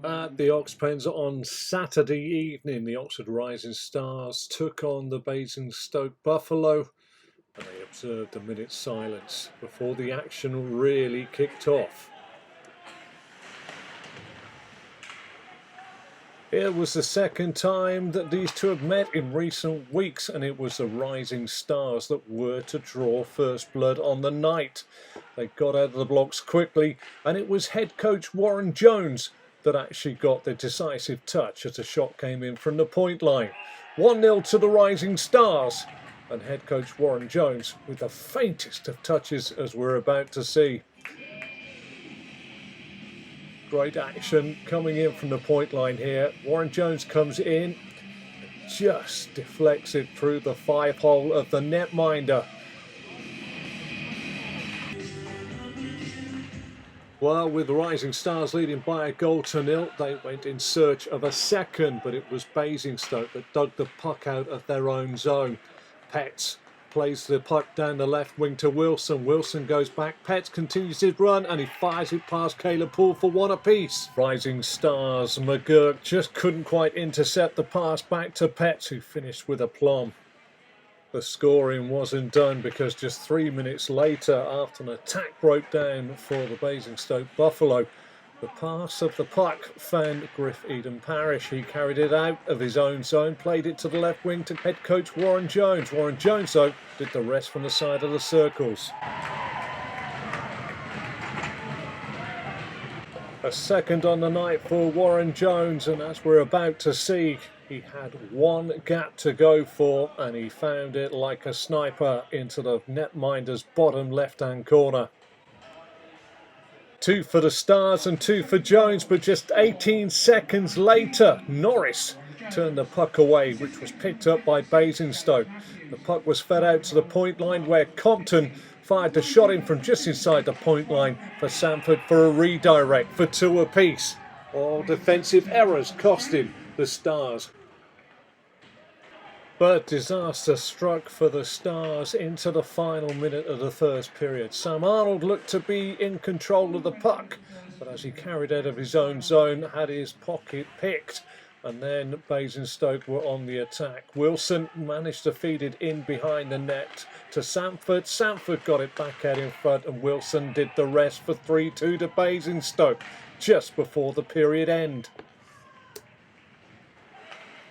At the Ox Pens on Saturday evening, the Oxford Rising Stars took on the Basingstoke Buffalo, and they observed a minute's silence before the action really kicked off. It was the second time that these two had met in recent weeks, and it was the Rising Stars that were to draw first blood on the night. They got out of the blocks quickly, and it was head coach Warren Jones that actually got the decisive touch as a shot came in from the point line. 1-0 to the Rising Stars, and head coach Warren Jones with the faintest of touches, as we're about to see. Great action coming in from the point line here. Warren Jones comes in, just deflects it through the 5-hole of the netminder. Well, with the Rising Stars leading by a 1-0, they went in search of a second, but it was Basingstoke that dug the puck out of their own zone. Petts plays the puck down the left wing to Wilson. Wilson goes back. Petts continues his run and he fires it past Caleb Poole for one apiece. Rising Stars, McGurk just couldn't quite intercept the pass back to Petts, who finished with aplomb. The scoring wasn't done because just 3 minutes later, after an attack broke down for the Basingstoke Buffalo, the pass of the puck found Griff Eden Parish. He carried it out of his own zone, played it to the left wing to head coach Warren Jones. Warren Jones, though, did the rest from the side of the circles. A second on the night for Warren Jones, and as we're about to see, he had one gap to go for, and he found it like a sniper into the netminder's bottom left-hand corner. 2 for the Stars and 2 for Jones, but just 18 seconds later, Norris turned the puck away, which was picked up by Basingstoke. The puck was fed out to the point line, where Compton fired the shot in from just inside the point line for Sanford for a redirect for 2 apiece. All defensive errors costing the Stars. But disaster struck for the Stars into the final minute of the first period. Sam Arnold looked to be in control of the puck, but as he carried out of his own zone, had his pocket picked, and then Basingstoke were on the attack. Wilson managed to feed it in behind the net to Sanford. Sanford got it back out in front, and Wilson did the rest for 3-2 to Basingstoke just before the period end.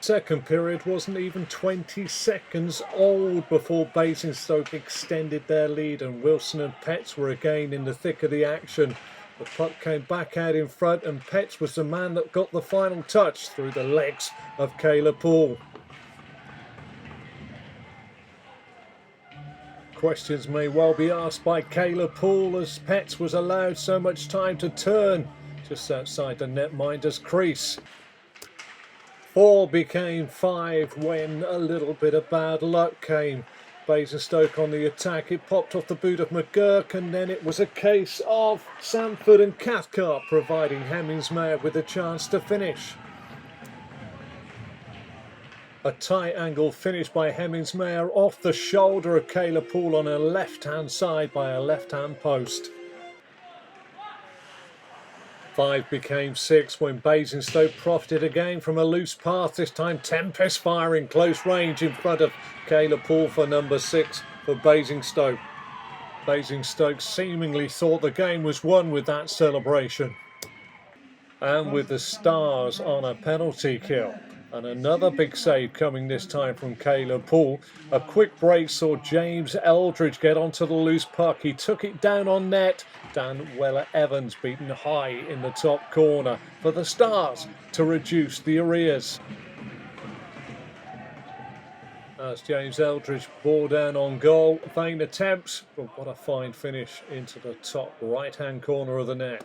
Second period wasn't even 20 seconds old before Basingstoke extended their lead, and Wilson and Petts were again in the thick of the action. The puck came back out in front, and Petts was the man that got the final touch through the legs of Caleb Poole. Questions may well be asked by Caleb Poole, as Petts was allowed so much time to turn just outside the netminder's crease. 4 became 5 when a little bit of bad luck came. Basingstoke on the attack, it popped off the boot of McGurk, and then it was a case of Sanford and Cathcart providing Hemmingsmere with a chance to finish. A tight angle finish by Hemmingsmere off the shoulder of Caleb Poole on a left-hand side by a left-hand post. 5 became 6 when Basingstoke profited again from a loose pass, this time Tempest firing close range in front of Caleb Poole for number 6 for Basingstoke. Basingstoke seemingly thought the game was won with that celebration. And with the Stars on a penalty kill. And another big save coming this time from Caleb Poole. A quick break saw James Eldridge get onto the loose puck. He took it down on net. Dan Weller-Evans beaten high in the top corner for the Stars to reduce the arrears. As James Eldridge bore down on goal, vain attempts, but what a fine finish into the top right-hand corner of the net.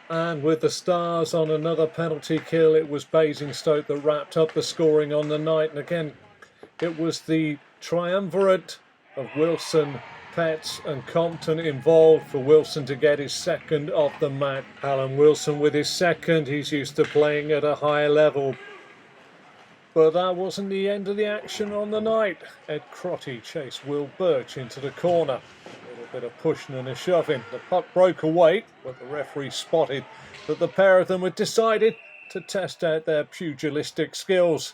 And with the Stars on another penalty kill, it was Basingstoke that wrapped up the scoring on the night. And again, it was the triumvirate of Wilson, Petts and Compton involved for Wilson to get his second of the match. Alan Wilson with his second. He's used to playing at a higher level. But that wasn't the end of the action on the night. Ed Crotty chased Will Birch into the corner. A little bit of pushing and a shoving. The puck broke away, but the referee spotted that the pair of them had decided to test out their pugilistic skills.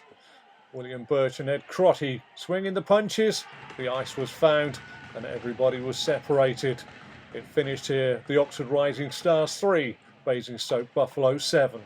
William Birch and Ed Crotty swinging the punches. The ice was found and everybody was separated. It finished here, the Oxford Rising Stars 3, Basingstoke Buffalo 7.